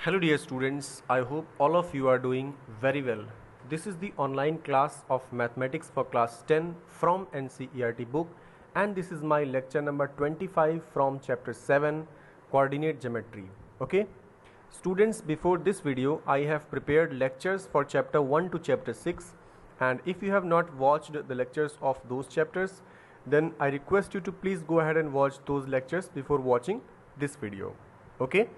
Hello dear students, I hope all of you are doing very well. This is the online class of Mathematics for class 10 from NCERT book, and this is my lecture number 25 from chapter 7 Coordinate Geometry. Okay students, before this video I have prepared lectures for chapter 1 to chapter 6, and if you have not watched the lectures of those chapters, then I request you to please go ahead and watch those lectures before watching this video. Okay,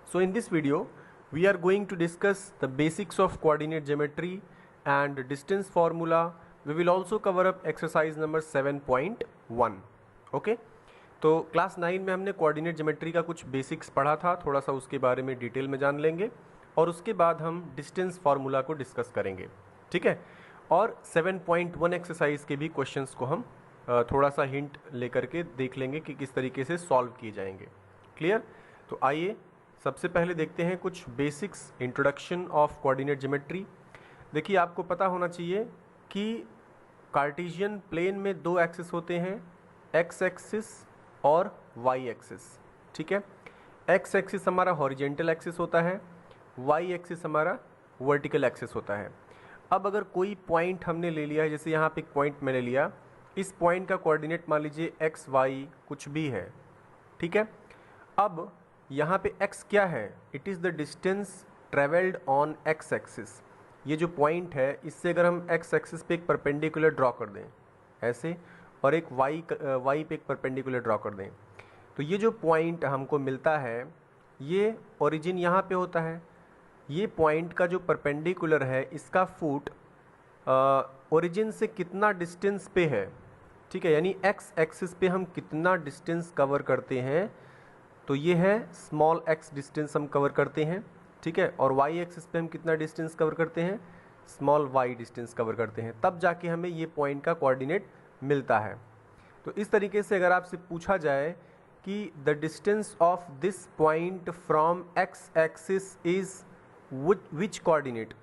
so in this video we are going to discuss the basics of coordinate geometry and distance formula. We will also cover up exercise number 7.1. Okay, तो class 9 में हमने coordinate geometry का कुछ basics पढ़ा था, थोड़ा सा उसके बारे में डिटेल में जान लेंगे और उसके बाद हम डिस्टेंस फार्मूला को डिस्कस करेंगे, ठीक है। और 7.1 एक्सरसाइज के भी क्वेश्चंस को हम थोड़ा सा हिंट लेकर के देख लेंगे कि किस तरीके से सॉल्व किए जाएंगे। क्लियर? तो आइए सबसे पहले देखते हैं कुछ basics, introduction of coordinate geometry. देखिए, आपको पता होना चाहिए कि कार्टेशियन प्लेन में दो एक्सिस होते हैं, एक्स एक्सिस और वाई एक्सिस, ठीक है। एक्स एक्सिस हमारा हॉरिजेंटल एक्सिस होता है, वाई एक्सिस हमारा वर्टिकल एक्सिस होता है। अब अगर कोई पॉइंट हमने ले लिया है, जैसे यहाँ पे एक पॉइंट मैंने लिया, इस पॉइंट का कोऑर्डिनेट मान लीजिए एक्स वाई कुछ भी है, ठीक है। अब यहाँ पे x क्या है? It is the distance travelled on x axis. ये जो पॉइंट है, इससे अगर हम x एक्सिस पे एक परपेंडिकुलर ड्रॉ कर दें ऐसे, और एक y पे एक परपेंडिकुलर ड्रॉ कर दें, तो ये जो पॉइंट हमको मिलता है, ये ओरिजिन यहाँ पे होता है। ये पॉइंट का जो परपेंडिकुलर है, इसका फुट ओरिजिन से कितना डिस्टेंस पे है, ठीक है, यानी x एक्सिस पे हम कितना डिस्टेंस कवर करते हैं, तो ये है स्मॉल x डिस्टेंस हम कवर करते हैं, ठीक है। और y एक्सिस पे हम कितना डिस्टेंस कवर करते हैं, स्मॉल y डिस्टेंस कवर करते हैं, तब जाके हमें ये पॉइंट का कोऑर्डिनेट मिलता है। तो इस तरीके से अगर आपसे पूछा जाए कि the distance of this point from x axis is which coordinate,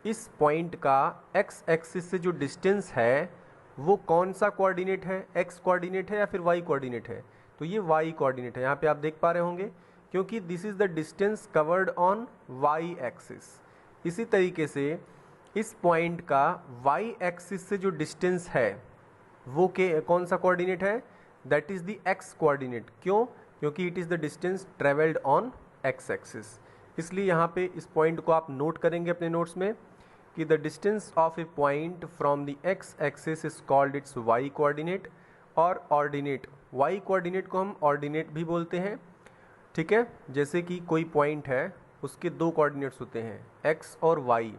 इस पॉइंट का x एक्सिस से जो डिस्टेंस है वो कौन सा कोऑर्डिनेट है, x कोऑर्डिनेट है या फिर y कोऑर्डिनेट है, तो ये y कोऑर्डिनेट है। यहाँ पे आप देख पा रहे होंगे, क्योंकि this is the distance covered on y axis. इसी तरीके से इस पॉइंट का y एक्सिस से जो डिस्टेंस है वो कौन सा कोऑर्डिनेट है, that is the x coordinate. क्यों? क्योंकि it is the distance travelled on x axis. इसलिए यहाँ पे इस पॉइंट को आप नोट करेंगे अपने नोट्स में कि the distance of a point from the x axis is called its y coordinate, और ऑर्डिनेट, y कोऑर्डिनेट को हम ऑर्डिनेट भी बोलते हैं, ठीक है। जैसे कि कोई पॉइंट है, उसके दो कोऑर्डिनेट्स होते हैं x और y,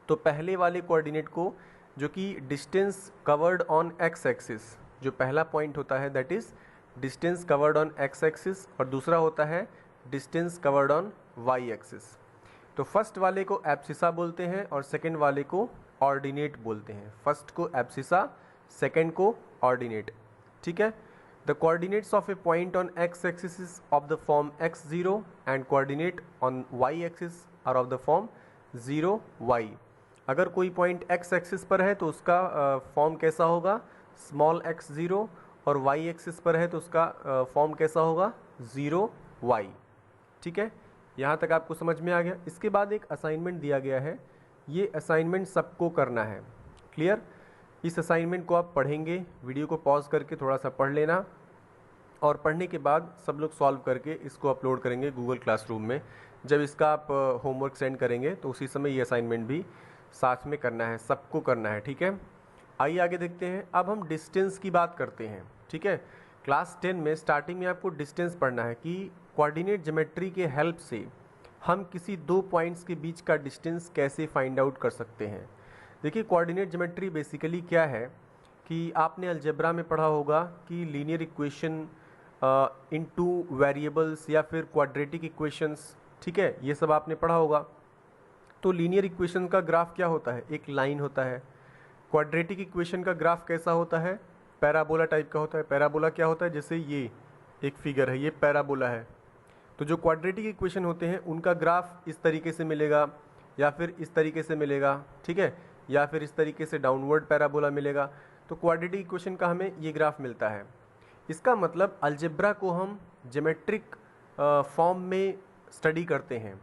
तो पहले वाले कोऑर्डिनेट को, जो कि distance covered on x axis, जो पहला पॉइंट होता है that is distance covered on x axis, और दूसरा होता है distance covered on y axis. तो फर्स्ट वाले को एब्सिसा बोलते हैं और सेकेंड वाले को ऑर्डिनेट बोलते हैं। फर्स्ट को एब्सिसा, सेकेंड को ऑर्डिनेट, ठीक है। The coordinates of a point on x axis is of the form x0 and coordinate on y axis are of the form 0 y। अगर कोई पॉइंट x एक्सिस पर है तो उसका फॉर्म कैसा होगा, स्मॉल x0, और y एक्सिस पर है तो उसका फॉर्म कैसा होगा, 0 y, ठीक है। यहाँ तक आपको समझ में आ गया। इसके बाद एक असाइनमेंट दिया गया है, ये असाइनमेंट सबको करना है। क्लियर? इस असाइनमेंट को आप पढ़ेंगे, वीडियो को पॉज करके थोड़ा सा पढ़ लेना, और पढ़ने के बाद सब लोग सॉल्व करके इसको अपलोड करेंगे गूगल क्लासरूम में। जब इसका आप होमवर्क सेंड करेंगे तो उसी समय ये असाइनमेंट भी साथ में करना है, सबको करना है, ठीक है। आइए आगे देखते हैं। अब हम डिस्टेंस की बात करते हैं, ठीक है। क्लास 10 में स्टार्टिंग में आपको डिस्टेंस पढ़ना है कि कोऑर्डिनेट ज्योमेट्री के हेल्प से हम किसी दो पॉइंट्स के बीच का डिस्टेंस कैसे फाइंड आउट कर सकते हैं। देखिए, कोऑर्डिनेट ज्योमेट्री बेसिकली क्या है कि आपने अलजेब्रा में पढ़ा होगा कि linear equation in two variables या फिर क्वाड्रेटिक इक्वेशंस, ठीक है, ये सब आपने पढ़ा होगा। तो लीनियर इक्वेशन का ग्राफ क्या होता है, एक लाइन होता है। क्वाड्रेटिक इक्वेशन का ग्राफ कैसा होता है, पैराबोला टाइप का होता है। पैराबोला क्या होता है, जैसे ये एक फिगर है, ये पैराबोला है। तो जो क्वाड्रेटिक इक्वेशन होते हैं उनका ग्राफ इस तरीके से मिलेगा, या फिर इस तरीके से मिलेगा, ठीक है, या फिर इस तरीके से डाउनवर्ड पैराबोला मिलेगा। तो क्वाड्रेटिक इक्वेशन का हमें ये ग्राफ मिलता है। इसका मतलब अलजेब्रा को हम ज्योमेट्रिक फॉर्म में स्टडी करते हैं,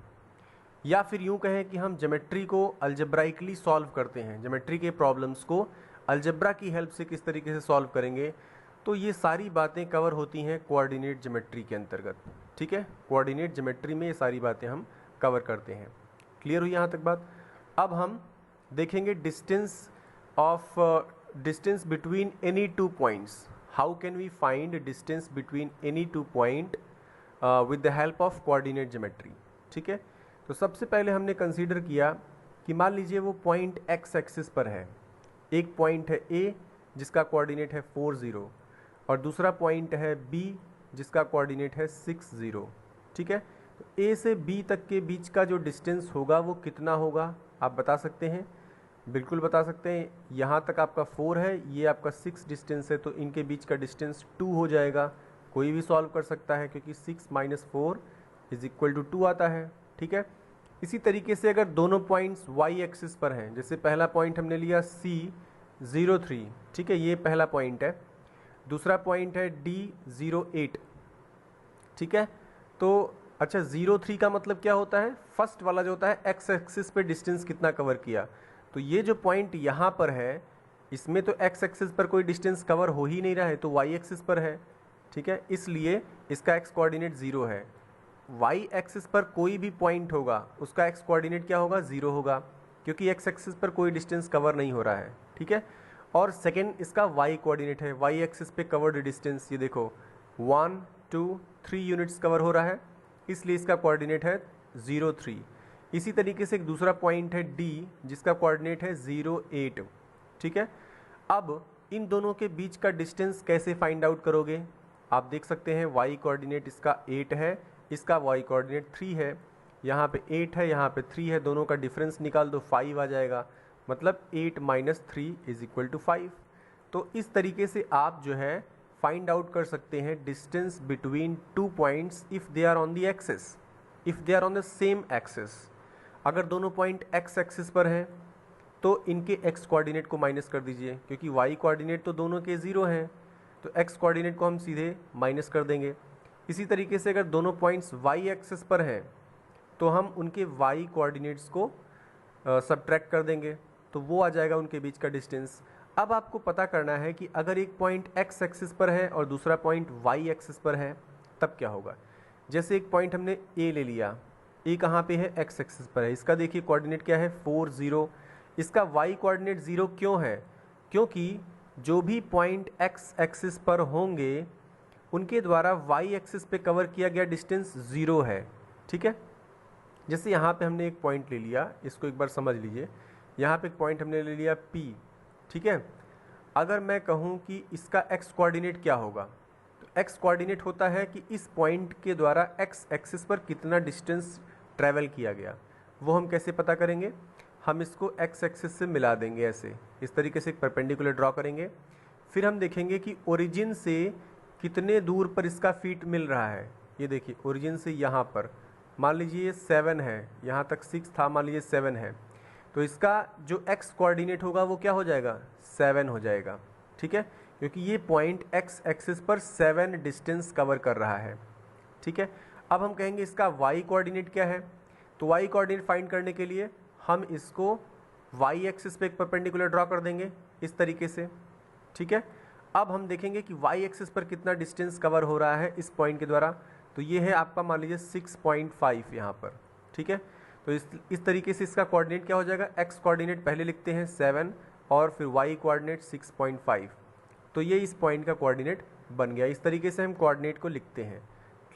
या फिर यूँ कहें कि हम ज्योमेट्री को अलजेब्राइकली सॉल्व करते हैं, ज्योमेट्री के प्रॉब्लम्स को अलजेब्रा की हेल्प से किस तरीके से सॉल्व करेंगे, तो ये सारी बातें कवर होती हैं कोऑर्डिनेट ज्योमेट्री के अंतर्गत। ठीक है, कोऑर्डिनेट ज्योमेट्री में ये सारी बातें हम कवर करते हैं। क्लियर हुई यहाँ तक बात। अब हम देखेंगे distance between any two points. How can we find distance between any two point with the help of coordinate geometry. ठीक है, तो सबसे पहले हमने कंसीडर किया कि मान लीजिए वो पॉइंट एक्स एक्सिस पर है। एक पॉइंट है ए जिसका कोऑर्डिनेट है 4 0 और दूसरा पॉइंट है बी जिसका कोऑर्डिनेट है 6 0। ठीक है, तो ए से बी तक के बीच का जो डिस्टेंस होगा वो कितना होगा, आप बता सकते हैं? बिल्कुल बता सकते हैं। यहाँ तक आपका 4 है, ये आपका 6 डिस्टेंस है, तो इनके बीच का डिस्टेंस 2 हो जाएगा। कोई भी सॉल्व कर सकता है क्योंकि 6 - 4 = 2 आता है। ठीक है, इसी तरीके से अगर दोनों पॉइंट्स वाई एक्सिस पर हैं, जैसे पहला पॉइंट हमने लिया C03, ठीक है, ये पहला पॉइंट है। दूसरा पॉइंट है D08। ठीक है, तो अच्छा 03 का मतलब क्या होता है? फर्स्ट वाला जो होता है एक्स एक्सिस पे डिस्टेंस कितना कवर किया। तो ये जो पॉइंट यहाँ पर है इसमें तो एक्स एक्सिस पर कोई डिस्टेंस कवर हो ही नहीं रहा है, तो वाई एक्सिस पर है। ठीक है, इसलिए इसका एक्स कोऑर्डिनेट 0 है। वाई एक्सिस पर कोई भी पॉइंट होगा उसका एक्स कोऑर्डिनेट क्या होगा? 0 होगा, क्योंकि एक्स एक्सिस पर कोई डिस्टेंस कवर नहीं हो रहा है। ठीक है, और सेकेंड इसका वाई कोऑर्डिनेट है। वाई एक्सिस पे कवर्ड डिस्टेंस ये देखो 1 2 3 यूनिट्स कवर हो रहा है, इसलिए इसका कोऑर्डिनेट है 0 3। इसी तरीके से एक दूसरा पॉइंट है D जिसका कोऑर्डिनेट है 0 8। ठीक है, अब इन दोनों के बीच का डिस्टेंस कैसे फाइंड आउट करोगे? आप देख सकते हैं वाई कोऑर्डिनेट इसका 8 है, इसका वाई कोऑर्डिनेट 3 है। यहाँ पे 8 है, यहाँ पे 3 है, दोनों का डिफरेंस निकाल दो, 5 आ जाएगा। मतलब 8 - 3 = 5। तो इस तरीके से आप जो है फाइंड आउट कर सकते हैं distance between two points if they are on the axis, if they are on the same axis. अगर दोनों पॉइंट एक्स एक्सिस पर हैं तो इनके एक्स कोऑर्डिनेट को माइनस कर दीजिए, क्योंकि वाई कोऑर्डिनेट तो दोनों के 0 हैं, तो एक्स कोऑर्डिनेट को हम सीधे माइनस कर देंगे। इसी तरीके से अगर दोनों पॉइंट्स वाई एक्सिस पर हैं तो हम उनके वाई कोऑर्डिनेट्स को सबट्रैक्ट कर देंगे, तो वो आ जाएगा उनके बीच का डिस्टेंस। अब आपको पता करना है कि अगर एक पॉइंट एक्स एक्सिस पर है और दूसरा पॉइंट वाई एक्सिस पर है तब क्या होगा। जैसे एक पॉइंट हमने ए ले लिया, ए कहाँ पे है? एक्स एक्सिस पर है। इसका देखिए कोऑर्डिनेट क्या है? 4 0। इसका वाई कोऑर्डिनेट 0 क्यों है? क्योंकि जो भी पॉइंट एक्स एक्सिस पर होंगे उनके द्वारा वाई एक्सिस पे कवर किया गया डिस्टेंस 0 है। ठीक है, जैसे यहाँ पे हमने एक पॉइंट ले लिया, इसको एक बार समझ लीजिए। यहाँ पे एक पॉइंट हमने ले लिया P। ठीक है, अगर मैं कहूँ कि इसका एक्स कोऑर्डिनेट क्या होगा, तो एक्स कोऑर्डिनेट होता है कि इस पॉइंट के द्वारा एक्स एक्सिस पर कितना डिस्टेंस ट्रैवल किया गया। वो हम कैसे पता करेंगे? हम इसको एक्स एक्सिस से मिला देंगे, ऐसे इस तरीके से एक परपेंडिकुलर ड्रॉ करेंगे। फिर हम देखेंगे कि ओरिजिन से कितने दूर पर इसका फीट मिल रहा है। ये देखिए ओरिजिन से यहाँ पर मान लीजिए ये 7 है, यहाँ तक 6 था, मान लीजिए 7 है, तो इसका जो एक्स कोऑर्डिनेट होगा वो क्या हो जाएगा? 7 हो जाएगा। ठीक है, क्योंकि ये पॉइंट एक्स एक्सिस पर 7 डिस्टेंस कवर कर रहा है। ठीक है, अब हम कहेंगे इसका वाई कोऑर्डिनेट क्या है, तो वाई कोऑर्डिनेट फाइंड करने के लिए हम इसको वाई एक्सिस पे एक परपेंडिकुलर ड्रॉ कर देंगे इस तरीके से। ठीक है, अब हम देखेंगे कि वाई एक्सिस पर कितना डिस्टेंस कवर हो रहा है इस पॉइंट के द्वारा, तो ये है आपका मान लीजिए 6.5 यहाँ पर। ठीक है, तो इस तरीके से इसका कोऑर्डिनेट क्या हो जाएगा? एक्स कोऑर्डिनेट पहले लिखते हैं 7 और फिर वाई कोऑर्डिनेट 6.5, तो ये इस पॉइंट का कोऑर्डिनेट बन गया। इस तरीके से हम कोऑर्डिनेट को लिखते हैं।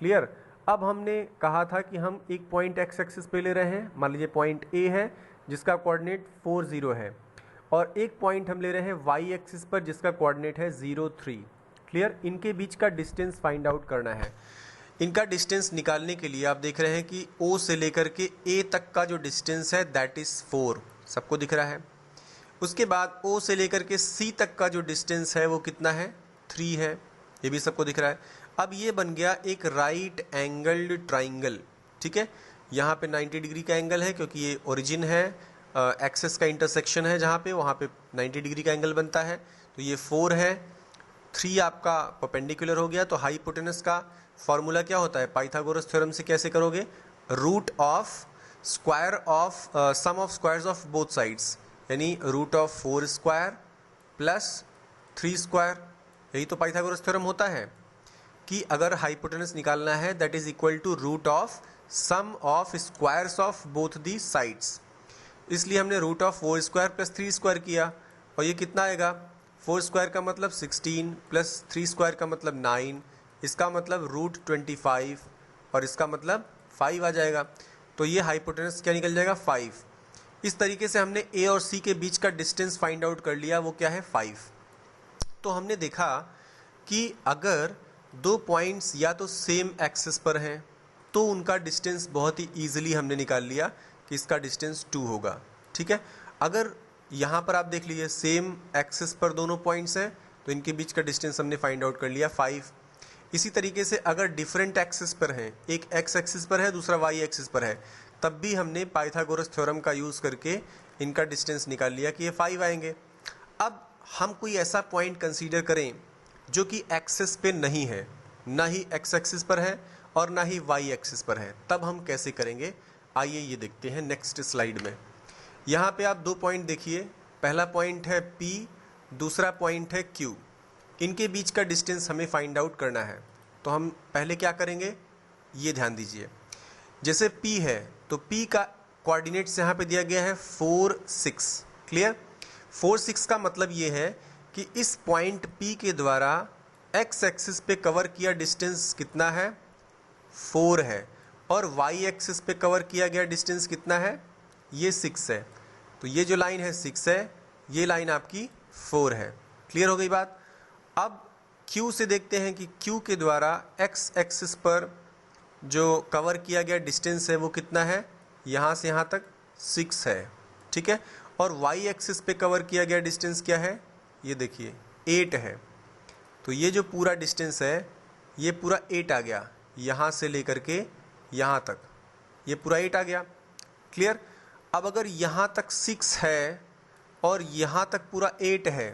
क्लियर? अब हमने कहा था कि हम एक पॉइंट एक्स एक्सिस पे ले रहे हैं, मान लीजिए पॉइंट ए है जिसका कोऑर्डिनेट 4 0 है, और एक पॉइंट हम ले रहे हैं वाई एक्सिस पर जिसका कोऑर्डिनेट है 0 3। क्लियर? इनके बीच का डिस्टेंस फाइंड आउट करना है। इनका डिस्टेंस निकालने के लिए आप देख रहे हैं कि O से लेकर के A तक का जो डिस्टेंस है दैट इज़ 4, सबको दिख रहा है। उसके बाद O से लेकर के C तक का जो डिस्टेंस है वो कितना है? 3 है, ये भी सबको दिख रहा है। अब ये बन गया एक राइट एंगल्ड ट्राइंगल। ठीक है, यहाँ पे 90 डिग्री का एंगल है क्योंकि ये ओरिजिन है, एक्सेस का इंटरसेक्शन है जहाँ पे, वहाँ पे 90 डिग्री का एंगल बनता है। तो ये 4 है, 3 आपका परपेंडिकुलर हो गया। तो हाइपोटेनस का फॉर्मूला क्या होता है? पाइथागोरस थ्योरम से कैसे करोगे? Root of square of sum of squares of both sides, यानी root of 4 square plus 3 square. यही तो पाइथागोरस थ्योरम होता है कि अगर हाइपोटेनस निकालना है that is equal to root of sum of squares of both the sides. इसलिए हमने root of 4 square plus 3 square किया, और ये कितना आएगा, 4 स्क्वायर का मतलब 16 प्लस 3 स्क्वायर का मतलब 9, इसका मतलब रूट 25, और इसका मतलब 5 आ जाएगा। तो ये हाइपोटेनस क्या निकल जाएगा, 5। इस तरीके से हमने ए और सी के बीच का डिस्टेंस फाइंड आउट कर लिया, वो क्या है, 5। तो हमने देखा कि अगर दो पॉइंट्स या तो सेम एक्सिस पर हैं तो उनका डिस्टेंस बहुत ही ईजिली हमने निकाल लिया कि इसका डिस्टेंस 2 होगा। ठीक है, अगर यहाँ पर आप देख लीजिए सेम एक्सिस पर दोनों पॉइंट्स हैं तो इनके बीच का डिस्टेंस हमने फाइंड आउट कर लिया 5। इसी तरीके से अगर डिफरेंट एक्सिस पर हैं, एक एक्स एक्सिस पर है दूसरा वाई एक्सिस पर है, तब भी हमने पाइथागोरस थ्योरम का यूज़ करके इनका डिस्टेंस निकाल लिया कि ये 5 आएंगे। अब हम कोई ऐसा पॉइंट कंसीडर करें जो कि एक्सिस पे नहीं है, ना ही एक्स एक्सिस पर है और ना ही वाई एक्सिस पर है, तब हम कैसे करेंगे, आइए ये देखते हैं नेक्स्ट स्लाइड में। यहाँ पे आप दो पॉइंट देखिए, पहला पॉइंट है P, दूसरा पॉइंट है Q। इनके बीच का डिस्टेंस हमें फाइंड आउट करना है। तो हम पहले क्या करेंगे, ये ध्यान दीजिए। जैसे P है तो P का कोऑर्डिनेट्स यहाँ पे दिया गया है 4 6। क्लियर, 4 6 का मतलब ये है कि इस पॉइंट P के द्वारा एक्स एक्सिस पे कवर किया डिस्टेंस कितना है, 4 है, और वाई एक्सिस पे कवर किया गया डिस्टेंस कितना है, ये 6 है। तो ये जो लाइन है 6 है, ये लाइन आपकी 4 है। क्लियर हो गई बात। अब Q से देखते हैं कि Q के द्वारा एक्स एक्सिस पर जो कवर किया गया डिस्टेंस है वो कितना है, यहाँ से यहाँ तक 6 है। ठीक है, और वाई एक्सिस पे कवर किया गया डिस्टेंस क्या है, ये देखिए 8 है। तो ये जो पूरा डिस्टेंस है ये पूरा 8 आ गया, यहाँ से लेकर के यहाँ तक ये पूरा 8 आ गया। क्लियर। अब अगर यहाँ तक 6 है और यहाँ तक पूरा 8 है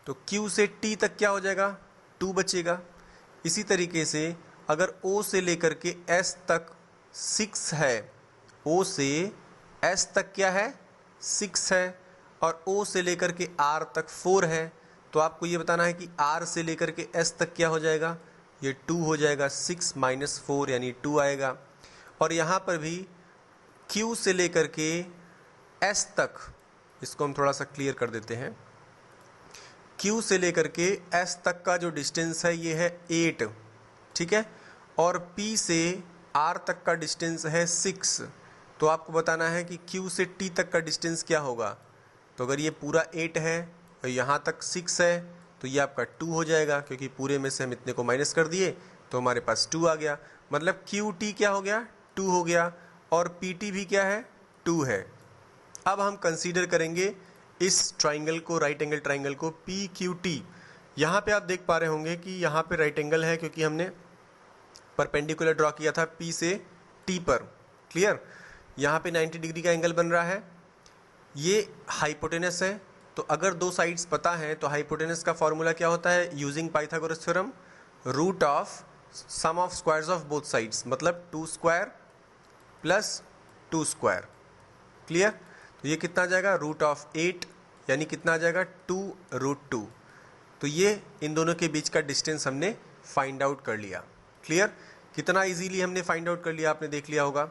तो Q से T तक क्या हो जाएगा, 2 बचेगा। इसी तरीके से अगर O से लेकर के S तक 6 है, O से S तक क्या है, 6 है, और O से लेकर के R तक 4 है, तो आपको ये बताना है कि R से लेकर के S तक क्या हो जाएगा, ये 2 हो जाएगा, 6 माइनस 4 यानी 2 आएगा। और यहाँ पर भी Q से लेकर के S तक, इसको हम थोड़ा सा क्लियर कर देते हैं, Q से लेकर के S तक का जो डिस्टेंस है ये है 8। ठीक है, और P से R तक का डिस्टेंस है 6। तो आपको बताना है कि Q से T तक का डिस्टेंस क्या होगा। तो अगर ये पूरा 8 है और यहाँ तक 6 है तो ये आपका 2 हो जाएगा, क्योंकि पूरे में से हम इतने को माइनस कर दिए तो हमारे पास 2 आ गया। मतलब QT क्या हो गया, 2 हो गया, और PT भी क्या है, 2 है। अब हम कंसीडर करेंगे इस ट्राइंगल को, राइट एंगल ट्राइंगल को, PQT। यहाँ पे आप देख पा रहे होंगे कि यहाँ पे राइट एंगल है क्योंकि हमने परपेंडिकुलर ड्रॉ किया था P से T पर। क्लियर, यहाँ पे 90 डिग्री का एंगल बन रहा है, ये हाइपोटेनस है। तो अगर दो साइड्स पता है तो हाइपोटेनस का फॉर्मूला क्या होता है, using Pythagoras theorem, root of sum of squares of both sides, मतलब 2 स्क्वायर प्लस 2 स्क्वायर। क्लियर, तो ये कितना आ जाएगा, रूट ऑफ 8, यानी कितना आ जाएगा, 2√2। तो ये इन दोनों के बीच का डिस्टेंस हमने फाइंड आउट कर लिया। क्लियर, कितना इजीली हमने फाइंड आउट कर लिया, आपने देख लिया होगा।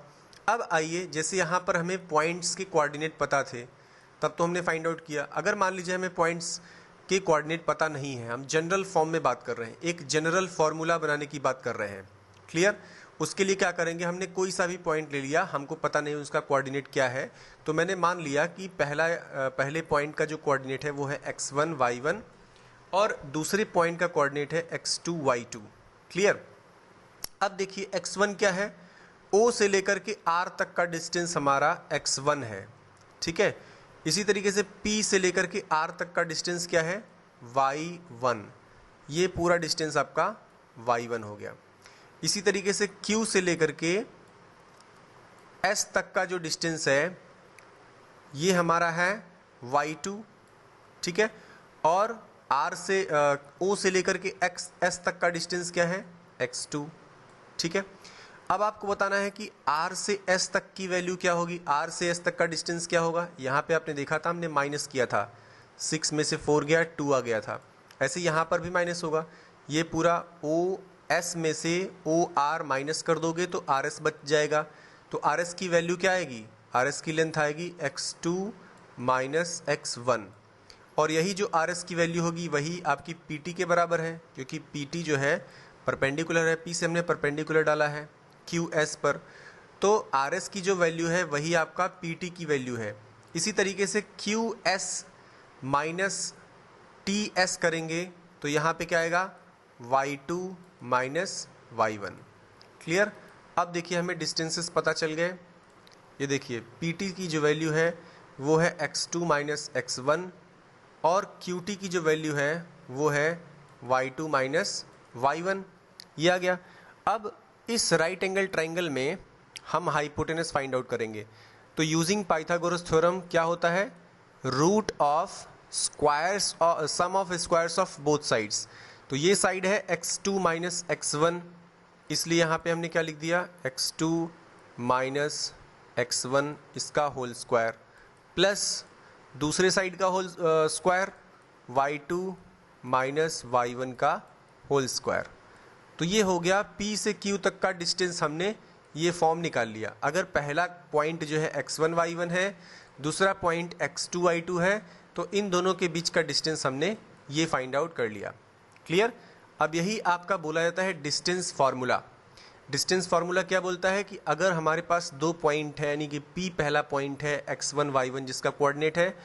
अब आइए, जैसे यहाँ पर हमें पॉइंट्स के कोऑर्डिनेट पता थे तब तो हमने फाइंड आउट किया। अगर मान लीजिए हमें पॉइंट्स के कोऑर्डिनेट पता नहीं है, हम जनरल फॉर्म में बात कर रहे हैं, एक जनरल फार्मूला बनाने की बात कर रहे हैं। क्लियर, उसके लिए क्या करेंगे, हमने कोई सा भी पॉइंट ले लिया, हमको पता नहीं उसका कोऑर्डिनेट क्या है, तो मैंने मान लिया कि पहले पॉइंट का जो कोऑर्डिनेट है वो है x1 y1 और दूसरे पॉइंट का कोऑर्डिनेट है x2 y2। क्लियर, अब देखिए x1 क्या है, O से लेकर के R तक का डिस्टेंस हमारा x1 है। ठीक है, इसी तरीके से P से लेकर के R तक का डिस्टेंस क्या है, y1, ये पूरा डिस्टेंस आपका y1 हो गया। इसी तरीके से Q से लेकर के S तक का जो डिस्टेंस है ये हमारा है y2। ठीक है, और R से O से लेकर के S तक का डिस्टेंस क्या है, x2। ठीक है, अब आपको बताना है कि R से S तक की वैल्यू क्या होगी, R से S तक का डिस्टेंस क्या होगा। यहाँ पे आपने देखा था, हमने माइनस किया था, 6 में से 4 गया, 2 आ गया था। ऐसे यहाँ पर भी माइनस होगा, ये पूरा OS में से OR माइनस कर दोगे तो RS बच जाएगा। तो RS की वैल्यू क्या आएगी, RS की लेंथ आएगी x2 माइनस x1, और यही जो RS की वैल्यू होगी वही आपकी PT के बराबर है, क्योंकि PT जो है परपेंडिकुलर है, P से हमने परपेंडिकुलर डाला है QS पर, तो RS की जो वैल्यू है वही आपका PT की वैल्यू है। इसी तरीके से QS माइनस TS करेंगे तो यहाँ पे क्या आएगा, Y2 माइनस Y1। क्लियर। अब देखिए हमें डिस्टेंसेस पता चल गए। ये देखिए PT की जो वैल्यू है वो है x2 माइनस x1, और QT की जो वैल्यू है वो है y2 माइनस y1। ये आ गया। अब इस राइट एंगल ट्राइंगल में हम हाइपोटेनस फाइंड आउट करेंगे। तो यूजिंग पाइथागोरस थ्योरम क्या होता है, root of squares, sum of squares of both sides. तो ये साइड है x2 माइनस x1, इसलिए यहाँ पे हमने क्या लिख दिया, x2 माइनस x1 इसका होल स्क्वायर, प्लस दूसरे साइड का whole square y2 minus y1 का होल स्क्वायर। तो ये हो गया P से Q तक का डिस्टेंस, हमने ये फॉर्म निकाल लिया। अगर पहला पॉइंट जो है x1 y1 है, दूसरा पॉइंट x2 y2 है, तो इन दोनों के बीच का डिस्टेंस हमने ये फाइंड आउट कर लिया। क्लियर। अब यही आपका बोला जाता है डिस्टेंस फार्मूला। डिस्टेंस फार्मूला क्या बोलता है कि अगर हमारे पास दो पॉइंट है, यानी कि P पहला पॉइंट है x1 y1 जिसका कोऑर्डिनेट है,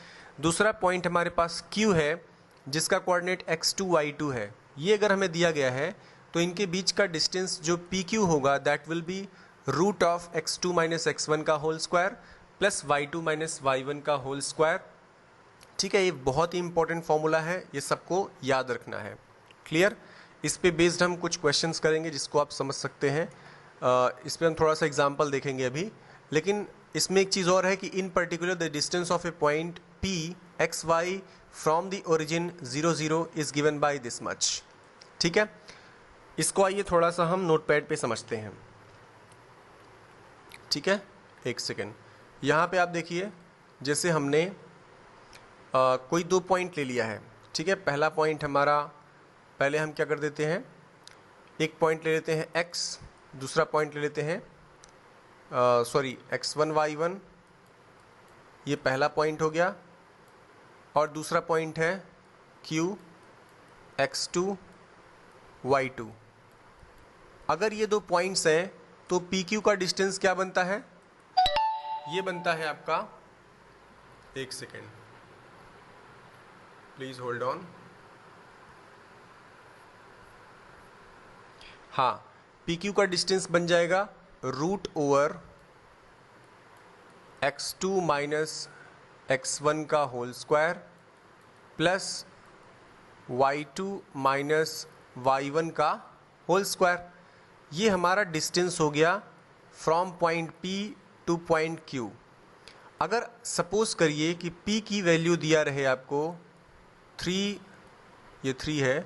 दूसरा पॉइंट हमारे पास Q है जिसका कोऑर्डिनेट x2 y2 है, ये अगर हमें दिया गया है तो इनके बीच का डिस्टेंस जो PQ होगा that will be root of x2 minus x1 का whole square plus y2 minus y1 का होल स्क्वायर। ठीक है, ये बहुत ही इंपॉर्टेंट फॉर्मूला है, ये सबको याद रखना है। क्लियर। इस पे बेस्ड हम कुछ क्वेश्चंस करेंगे जिसको आप समझ सकते हैं। इस पे हम थोड़ा सा एग्जांपल देखेंगे अभी, लेकिन इसमें एक चीज़ और है कि in particular the distance of a point P x y from the origin 0 0 is given by this much. ठीक है, इसको आइए थोड़ा सा हम नोटपैड पे समझते हैं। ठीक है, एक सेकेंड। यहाँ पे आप देखिए, जैसे हमने कोई दो पॉइंट ले लिया है। ठीक है, पहला पॉइंट हमारा, पहले हम क्या कर देते हैं, एक पॉइंट ले लेते हैं x, दूसरा पॉइंट ले लेते हैं x1 y1, ये पहला पॉइंट हो गया, और दूसरा पॉइंट है q x2 y2। अगर ये दो पॉइंट्स हैं तो PQ का डिस्टेंस क्या बनता है, ये बनता है आपका, एक सेकेंड प्लीज होल्ड ऑन। हाँ, PQ का डिस्टेंस बन जाएगा root over x2 minus x1 का whole square plus y2 minus y1 का होल स्क्वायर। ये हमारा डिस्टेंस हो गया from point P two point Q। अगर सपोज करिए कि P की वैल्यू दिया रहे आपको 3, ये 3 है,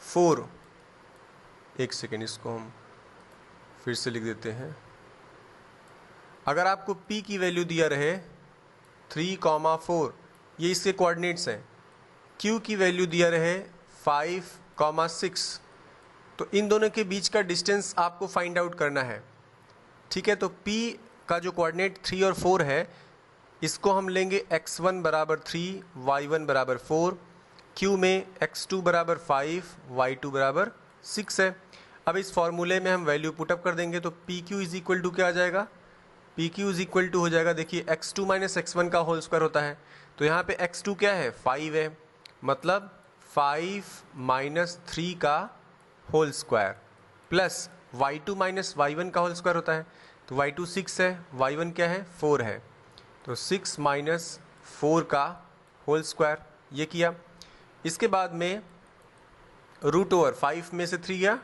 4, एक सेकेंड इसको हम फिर से लिख देते हैं। अगर आपको P की वैल्यू दिया रहे 3, 4, ये इसके कोऑर्डिनेट्स हैं, Q की वैल्यू दिया रहे 5, 6, तो इन दोनों के बीच का डिस्टेंस आपको फाइंड आउट करना है। ठीक है, तो P का जो कोऑर्डिनेट 3 और 4 है, इसको हम लेंगे x1 बराबर 3, y1 बराबर 4, Q में x2 बराबर 5, y2 बराबर 6 है। अब इस फॉर्मूले में हम वैल्यू पुटअप कर देंगे तो PQ इज इक्वल टू क्या आ जाएगा, PQ इज इक्वल टू हो जाएगा, देखिए x2 माइनस x1 का होल स्क्वायर होता है, तो यहाँ पे x2 क्या है, 5 है, मतलब 5 माइनस 3 का whole square plus y2 minus y1 का होल स्क्वायर होता है, तो y2 6 है, y1 क्या है, 4 है, तो 6 माइनस 4 का होल स्क्वायर, ये किया। इसके बाद में रूट ओवर 5 में से 3 गया,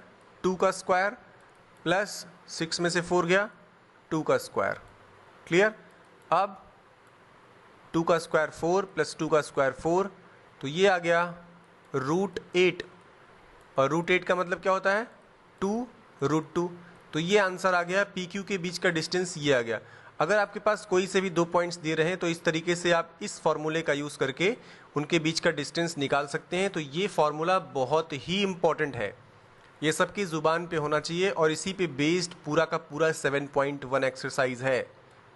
2 का स्क्वायर प्लस 6 में से 4 गया, 2 का स्क्वायर। क्लियर। अब 2 का स्क्वायर 4 प्लस 2 का स्क्वायर 4, तो ये आ गया रूट 8, और रूट 8 का मतलब क्या होता है, 2 रूट 2, तो ये आंसर आ गया, पी क्यू के बीच का डिस्टेंस ये आ गया। अगर आपके पास कोई से भी 2 पॉइंट्स दिए रहे तो इस तरीके से आप इस फॉर्मूले का यूज़ करके उनके बीच का डिस्टेंस निकाल सकते हैं। तो ये फॉर्मूला बहुत ही इम्पॉर्टेंट है, ये सबकी ज़ुबान पे होना चाहिए और इसी पे बेस्ड पूरा का पूरा 7.1 एक्सरसाइज है।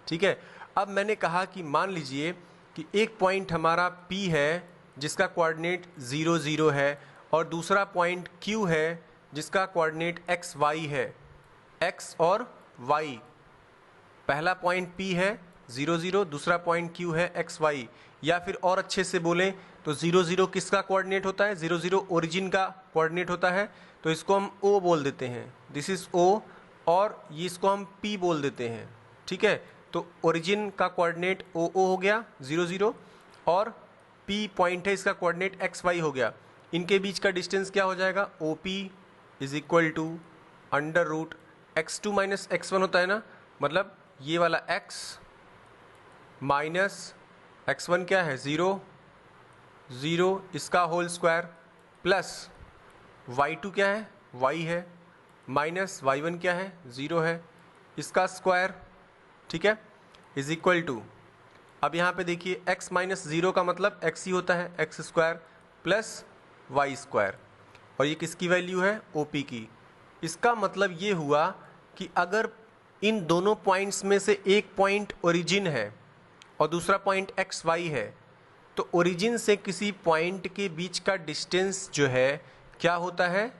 ठीक है, अब मैंने कहा कि मान लीजिए कि एक पॉइंट हमारा P है जिसका कोऑर्डिनेट 0 0 है और दूसरा पॉइंट Q है जिसका कोऑर्डिनेट x y है, x और y। पहला पॉइंट P है 0 0, दूसरा पॉइंट Q है x y, या फिर और अच्छे से बोलें तो 0 0 किसका कोऑर्डिनेट होता है, 0 0 ओरिजिन का कोऑर्डिनेट होता है, तो इसको हम O बोल देते हैं, दिस इज O, और ये इसको हम P बोल देते हैं। ठीक है, तो ओरिजिन का कोऑर्डिनेट O O हो गया 0 0 और P पॉइंट है इसका कोऑर्डिनेट x y हो गया। इनके बीच का डिस्टेंस क्या हो जाएगा, OP is equal to under root x2 minus x1 होता है ना, मतलब ये वाला x माइनस x1 क्या है 0 0 इसका होल स्क्वायर प्लस y2 क्या है y है माइनस y1 क्या है 0 है इसका स्क्वायर। ठीक है, इज इक्वल टू, अब यहाँ पे देखिए x माइनस 0 का मतलब x ही होता है, x square plus y square, और ये किसकी वैल्यू है, OP की। इसका मतलब ये हुआ कि अगर इन दोनों पॉइंट्स में से एक पॉइंट ओरिजिन है और दूसरा पॉइंट एक्स वाई है, तो ओरिजिन से किसी पॉइंट के बीच का डिस्टेंस जो है क्या होता है,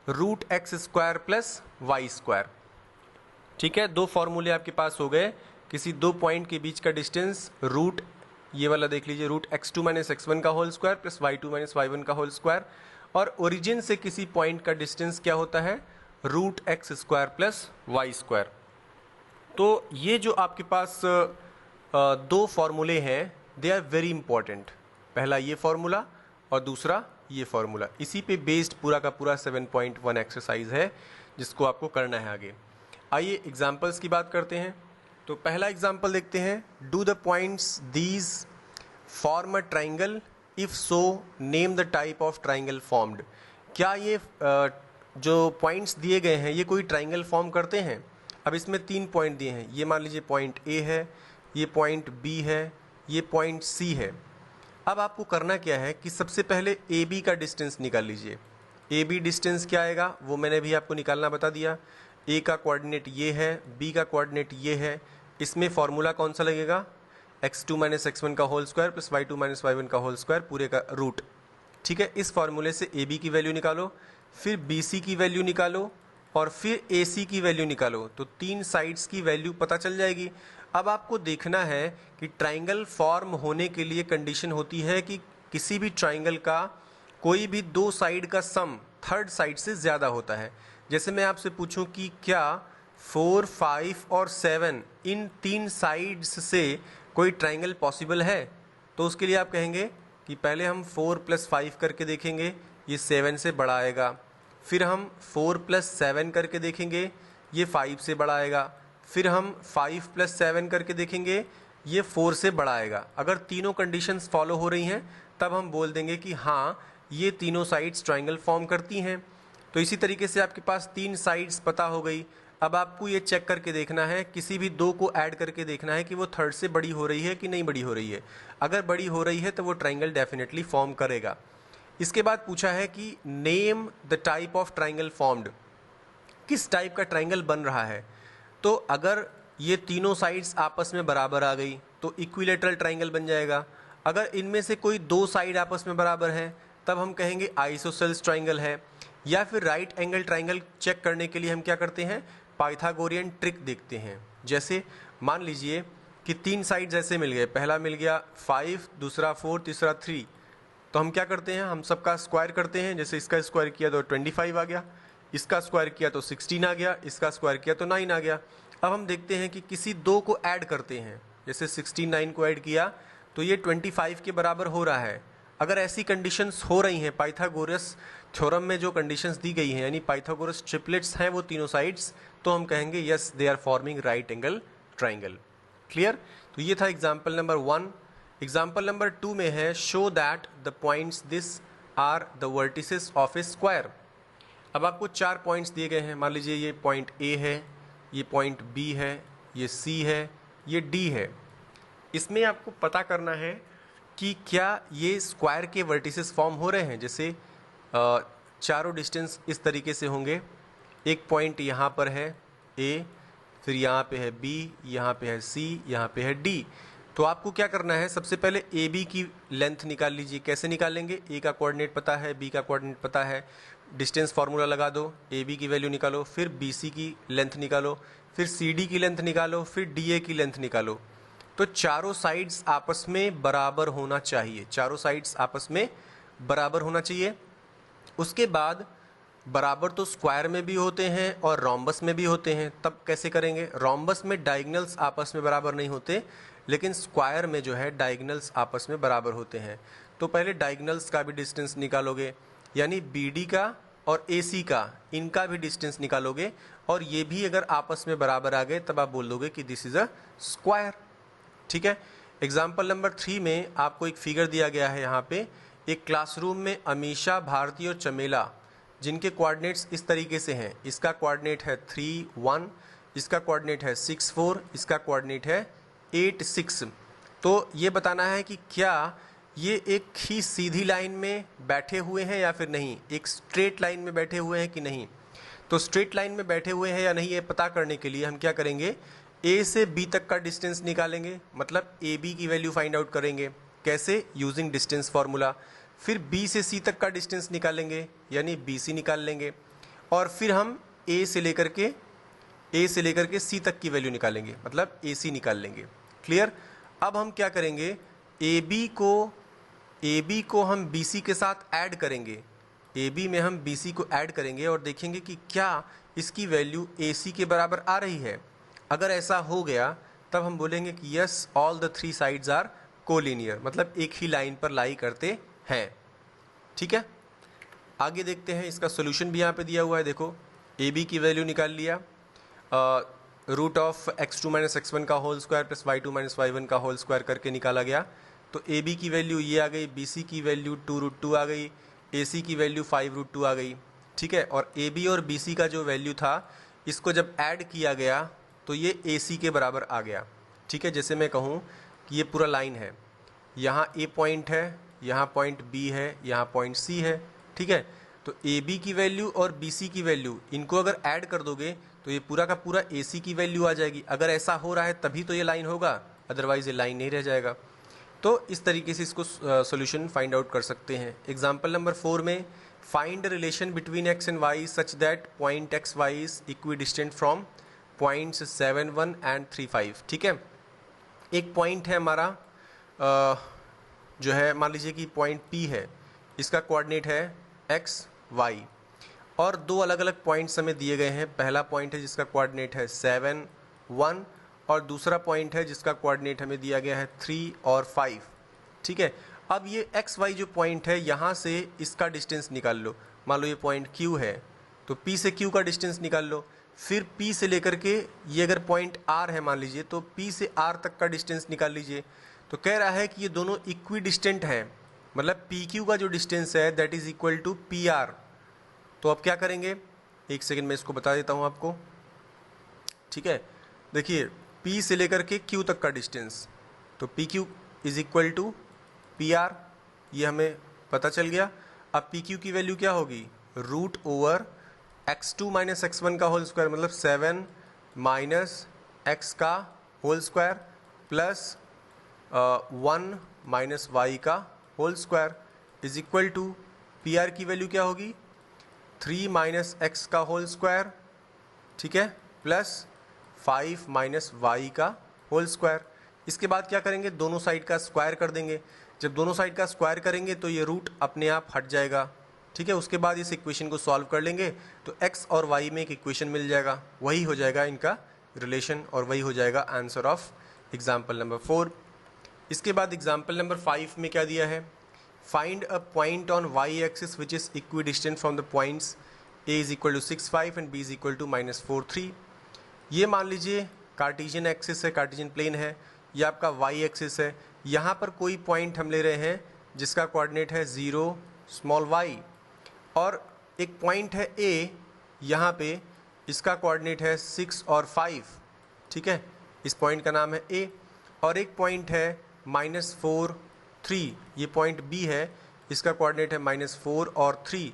root x square plus y square. ठीक है, दो फॉर्मूले आपके पास हो गए, किसी दो पॉइंट के बीच का डिस्टेंस रूट, ये वाला देख लीजिए, रूट x2 माइनस x1 का whole square plus y2 minus y1 का होल स्क्वायर, और ओरिजिन से किसी पॉइंट का डिस्टेंस क्या होता है, root x square plus y square. तो ये जो आपके पास दो फॉर्मूले हैं, दे आर वेरी इंपॉर्टेंट। पहला ये फॉर्मूला और दूसरा ये फॉर्मूला, इसी पे बेस्ड पूरा का पूरा 7.1 एक्सरसाइज है जिसको आपको करना है आगे। आइए एग्जाम्पल्स की बात करते हैं। तो पहला एग्जाम्पल देखते हैं, do the points these form a triangle, if so name the type of triangle formed. क्या ये जो पॉइंट्स दिए गए हैं ये कोई ट्राइंगल फॉर्म करते हैं। अब इसमें 3 पॉइंट दिए हैं, ये मान लीजिए पॉइंट A है, ये पॉइंट B है, ये पॉइंट C है। अब आपको करना क्या है कि सबसे पहले AB का डिस्टेंस निकाल लीजिए। AB डिस्टेंस क्या आएगा वो मैंने भी आपको निकालना बता दिया। A का कोऑर्डिनेट ये है, B का कोऑर्डिनेट ये है। इसमें फॉर्मूला कौन सा लगेगा, x2 माइनस x1 का whole square plus y2 minus y1 का होल स्क्वायर पूरे का रूट। ठीक है, इस फॉर्मूले से AB की वैल्यू निकालो, फिर BC की वैल्यू निकालो और फिर AC की वैल्यू निकालो, तो 3 साइड्स की वैल्यू पता चल जाएगी। अब आपको देखना है कि ट्राइंगल फॉर्म होने के लिए कंडीशन होती है कि किसी भी ट्राइंगल का कोई भी 2 साइड का सम थर्ड साइड से ज़्यादा होता है। जैसे मैं आपसे पूछूं कि क्या 4, 5 और 7 इन 3 साइड्स से कोई ट्राइंगल पॉसिबल है, तो उसके लिए आप कहेंगे कि पहले हम 4 + 5 करके देखेंगे, ये 7 से बड़ा आएगा। फिर हम 4 + 7 करके देखेंगे, ये 5 से बड़ा आएगा। फिर हम 5 + 7 करके देखेंगे, ये 4 से बड़ा आएगा। अगर तीनों कंडीशंस फॉलो हो रही हैं तब हम बोल देंगे कि हाँ ये तीनों साइड्स ट्राइंगल फॉर्म करती हैं। तो इसी तरीके से आपके पास 3 साइड्स पता हो गई। अब आपको ये चेक करके देखना है, किसी भी 2 को ऐड करके देखना है कि वो थर्ड से बड़ी हो रही है कि नहीं बड़ी हो रही है। अगर बड़ी हो रही है तो वो ट्राइंगल डेफिनेटली फॉर्म करेगा। इसके बाद पूछा है कि name the type of triangle formed, किस टाइप का ट्राइंगल बन रहा है। तो अगर ये तीनों साइड्स आपस में बराबर आ गई तो इक्विलेटरल ट्राइंगल बन जाएगा। अगर इनमें से कोई 2 साइड आपस में बराबर है तब हम कहेंगे आइसोसेल्स ट्राइंगल है। या फिर राइट एंगल ट्राइंगल चेक करने के लिए हम क्या करते हैं, पाइथागोरियन ट्रिक देखते हैं। जैसे मान लीजिए कि 3 साइड्स ऐसे मिल गए, पहला मिल गया 5, दूसरा 4, तीसरा 3, तो हम क्या करते हैं, हम सबका स्क्वायर करते हैं। जैसे इसका स्क्वायर किया तो 25 आ गया, इसका स्क्वायर किया तो 16 आ गया, इसका स्क्वायर किया तो 9 आ गया। अब हम देखते हैं कि किसी 2 को ऐड करते हैं, जैसे 16 9 को ऐड किया तो ये 25 के बराबर हो रहा है। अगर ऐसी कंडीशंस हो रही हैं, पाइथागोरस थ्योरम में जो कंडीशंस दी गई हैं, यानी पाइथागोरस ट्रिपलेट्स हैं वो तीनों साइड्स, तो हम कहेंगे yes they are forming right angle triangle. Clear. तो ये था एग्जाम्पल नंबर 1। एग्जाम्पल नंबर 2 में है show that the points this are the vertices of a square. अब आपको 4 पॉइंट्स दिए गए हैं, मान लीजिए ये पॉइंट ए है, ये पॉइंट बी है, ये सी है, ये डी है। इसमें आपको पता करना है कि क्या ये स्क्वायर के वर्टिसेस फॉर्म हो रहे हैं। जैसे चारों डिस्टेंस इस तरीके से होंगे, एक पॉइंट यहाँ पर है ए, फिर यहाँ पे है बी, यहाँ पे है सी, यहाँ पे है डी। तो आपको क्या करना है, सबसे पहले ए बी की लेंथ निकाल लीजिए। कैसे निकालेंगे, ए का कोऑर्डिनेट पता है, बी का कोऑर्डिनेट पता है, डिस्टेंस फार्मूला लगा दो, ए बी की वैल्यू निकालो, फिर बी सी की लेंथ निकालो, फिर सी डी की लेंथ निकालो, फिर डी ए की लेंथ निकालो। तो चारों साइड्स आपस में बराबर होना चाहिए, चारों साइड्स आपस में बराबर होना चाहिए। उसके बाद बराबर तो स्क्वायर में भी होते हैं और रोम्बस में भी होते हैं। तब कैसे करेंगे, रोम्बस में डायगोनल्स आपस में बराबर नहीं होते, लेकिन स्क्वायर में जो है डायगोनल्स आपस में बराबर होते हैं। तो पहले डायगोनल्स का भी डिस्टेंस निकालोगे, यानी बी डी का और ए सी का, इनका भी डिस्टेंस निकालोगे, और ये भी अगर आपस में बराबर आ गए तब आप बोल दोगे कि दिस इज अ स्क्वायर। ठीक है। एग्जाम्पल नंबर 3 में आपको एक फिगर दिया गया है। यहाँ पे एक क्लासरूम में अमीशा, भारती और चमेला, जिनके कोऑर्डिनेट्स इस तरीके से हैं। इसका कोऑर्डिनेट है 3 1, इसका कोऑर्डिनेट है 6 4, इसका कोऑर्डिनेट है 8 6। तो ये बताना है कि क्या ये एक ही सीधी लाइन में बैठे हुए हैं या फिर नहीं, एक स्ट्रेट लाइन में बैठे हुए हैं कि नहीं। तो स्ट्रेट लाइन में बैठे हुए हैं या नहीं ये पता करने के लिए हम क्या करेंगे, ए से बी तक का डिस्टेंस निकालेंगे, मतलब ए बी की वैल्यू फाइंड आउट करेंगे। कैसे, यूजिंग डिस्टेंस फार्मूला। फिर बी से सी तक का डिस्टेंस निकालेंगे, यानी बी सी निकाल लेंगे, और फिर हम ए से लेकर के सी तक की वैल्यू निकालेंगे, मतलब ए सी निकाल लेंगे। क्लियर। अब हम क्या करेंगे, ए बी को हम बी सी के साथ ऐड करेंगे, ए बी में हम बी सी को ऐड करेंगे और देखेंगे कि क्या इसकी वैल्यू ए सी के बराबर आ रही है। अगर ऐसा हो गया तब हम बोलेंगे कि yes all the 3 sides are collinear, मतलब एक ही लाइन पर लाई करते हैं। ठीक है। आगे देखते हैं, इसका सोल्यूशन भी यहाँ पे दिया हुआ है। देखो, ए बी की वैल्यू निकाल लिया, root of x2 minus x1 का whole square plus y2 minus y1 का होल स्क्वायर करके निकाला गया। तो ए बी की वैल्यू ये आ गई, बी सी की वैल्यू 2√2 आ गई, ए सी की वैल्यू 5√2 आ गई। ठीक है। और ए बी और बी सी का जो वैल्यू था, इसको जब ऐड किया गया तो ये ए सी के बराबर आ गया। ठीक है। जैसे मैं कहूँ कि ये पूरा लाइन है, यहाँ ए पॉइंट है, यहाँ पॉइंट बी है, यहाँ पॉइंट सी है। ठीक है। तो ए बी की वैल्यू और बी सी की वैल्यू, इनको अगर ऐड कर दोगे तो ये पूरा का पूरा ए सी की वैल्यू आ जाएगी। अगर ऐसा हो रहा है तभी तो ये लाइन होगा, अदरवाइज ये लाइन नहीं रह जाएगा। तो इस तरीके से इसको सॉल्यूशन फाइंड आउट कर सकते हैं। एग्जाम्पल नंबर 4 में, find relation between x and y such that point x y is equidistant from points 7 1 and 3 5। ठीक है। एक पॉइंट है हमारा जो है, मान लीजिए कि पॉइंट पी है, इसका कोऑर्डिनेट है एक्स वाई, और दो अलग अलग पॉइंट्स हमें दिए गए हैं। पहला पॉइंट है जिसका कोऑर्डिनेट है 7 1, और दूसरा पॉइंट है जिसका कोऑर्डिनेट हमें दिया गया है 3 और 5। ठीक है। अब ये एक्स वाई जो पॉइंट है, यहाँ से इसका डिस्टेंस निकाल लो। मान लो ये पॉइंट क्यू है, तो पी से क्यू का डिस्टेंस निकाल लो। फिर पी से लेकर के, ये अगर पॉइंट आर है मान लीजिए, तो पी से आर तक का डिस्टेंस निकाल लीजिए। तो कह रहा है कि ये दोनों इक्वी डिस्टेंट हैं, मतलब पी क्यू का जो डिस्टेंस है that is equal to P R. तो अब क्या करेंगे, एक सेकंड में इसको बता देता हूँ आपको। ठीक है। देखिए, P से लेकर के Q तक का डिस्टेंस, तो P Q is equal to P R, ये हमें पता चल गया। अब पी क्यू की वैल्यू क्या होगी, root over x2 minus x1 का होल स्क्वायर, मतलब 7 माइनस x का whole square plus 1 minus y का whole square is equal to P R की वैल्यू क्या होगी, 3 माइनस एक्स का होल स्क्वायर, ठीक है, प्लस 5 माइनस वाई का होल स्क्वायर। इसके बाद क्या करेंगे, दोनों साइड का स्क्वायर कर देंगे। जब दोनों साइड का स्क्वायर करेंगे तो ये रूट अपने आप हट जाएगा। ठीक है। उसके बाद इस इक्वेशन को सॉल्व कर लेंगे तो x और y में एक इक्वेशन मिल जाएगा, वही हो जाएगा इनका रिलेशन, और वही हो जाएगा आंसर ऑफ एग्जाम्पल नंबर 4। इसके बाद एग्जाम्पल नंबर 5 में क्या दिया है, find a point on y axis which is equidistant from the points a is equal to 6 5 and b is equal to -4 3। ये मान लीजिए कार्टेशियन एक्सिस है, कार्टेशियन प्लेन है, ये आपका y एक्सिस है। यहाँ पर कोई पॉइंट हम ले रहे हैं जिसका कोऑर्डिनेट है 0 स्मॉल y, और एक पॉइंट है ए, यहाँ पे इसका कोऑर्डिनेट है 6 और 5, ठीक है, इस पॉइंट का नाम है ए। और एक पॉइंट है -4 3, ये पॉइंट बी है, इसका कोऑर्डिनेट है -4 और 3।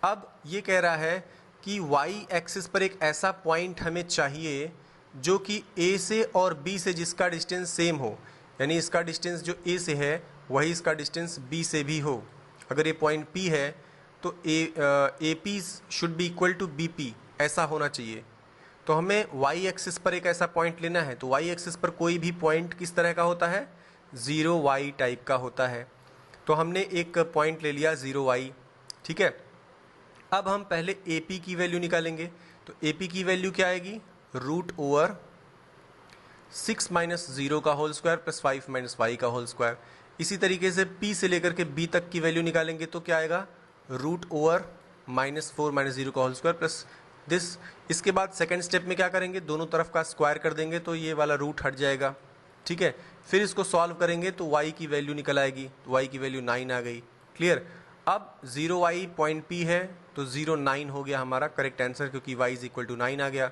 अब ये कह रहा है कि वाई एक्सिस पर एक ऐसा पॉइंट हमें चाहिए जो कि ए से और बी से जिसका डिस्टेंस सेम हो, यानी इसका डिस्टेंस जो ए से है वही इसका डिस्टेंस बी से भी हो। अगर ये पॉइंट पी है तो A P should be equal to B P, ऐसा होना चाहिए। तो हमें वाई एक्सिस पर एक ऐसा पॉइंट लेना है। तो वाई एक्सिस पर कोई भी पॉइंट किस तरह का होता है, 0y टाइप का होता है। तो हमने एक पॉइंट ले लिया 0y, ठीक है। अब हम पहले ए पी की वैल्यू निकालेंगे। तो ए पी की वैल्यू क्या आएगी, √6 - 0 का होल स्क्वायर प्लस 5 - y का होल स्क्वायर। इसी तरीके से p से लेकर के b तक की वैल्यू निकालेंगे तो क्या आएगा, √4 - 0 का होल स्क्वायर प्लस दिस। इसके बाद सेकंड स्टेप में क्या करेंगे, दोनों तरफ का स्क्वायर कर देंगे तो ये वाला रूट हट जाएगा, ठीक है। फिर इसको सॉल्व करेंगे तो y की वैल्यू निकल आएगी, तो y की वैल्यू 9 आ गई, क्लियर। अब 0y पॉइंट p है तो 0,9 हो गया हमारा करेक्ट आंसर, क्योंकि y = 9 आ गया।